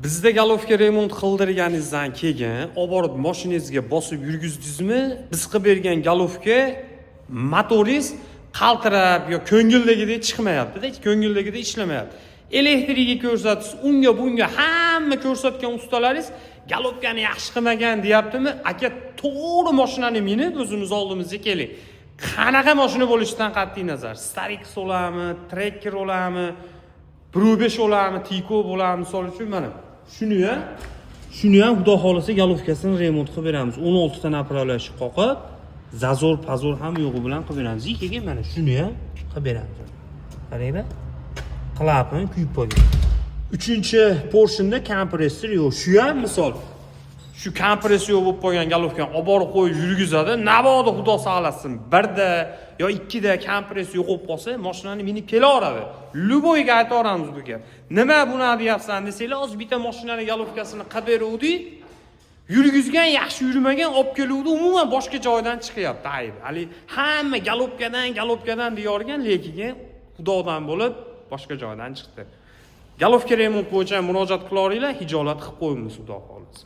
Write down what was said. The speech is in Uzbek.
Bizda galovka remont qildirganingizdan keyin olib borib mashinangizga bosib yurgizdingizmi, biz qilib bergan galovka motoringiz qaltirab yo ko'ngildagidek chiqmayapti-da, ko'ngildagidek ishlamayapti. Elektrikni ko'rsatish, unga bunga hamma ko'rsatgan ustalaringiz galovkani yaxshi qilmagan deyaptimi? Aka, to'g'ri mashinani minib o'zimiz oldimizga keling. Qanaqa mashina bo'lishidan qat'iy nazar, Starix olammi, Tracker olammi, Pro 5 olammi, Tiko bo'lammi, misol uchun mana shuni ham xudo xolisa galovkasini remont qilib beramiz. 16 ta направляющий qoqib, zazor, pazor ham yo'g'i bilan qilib beramiz. Keyin mana shuni ham qilib beramiz. Qaranglar. Klapani kuyib qo'ygan. 3-portionda kompressor yo'q. Shu ham misol shu kompressor bo'lib qolgan galovkani olib borib qo'yib yurgizadi. Navoda xudo saqlasin, 1da yo 2da kompressor yo'q bo'lib qolsa, mashinani minib kelaveradi. Luboyga aytaveramiz bu gap. Nima buni deyapsan desanglar, o'z bitta mashinani galovkasini qilib beruvdik. Yurgizgan yaxshi yurmagan olib keluvdi, umuman boshqa joydan chiqyapti ayb. Hali hamma galopkadan deyorgan, lekin xudodan bo'lib boshqa joydan chiqdi. Galovka remont bo'yicha murojaat qilaveringlar, hijolat qilib qo'yamiz xudo xolisa.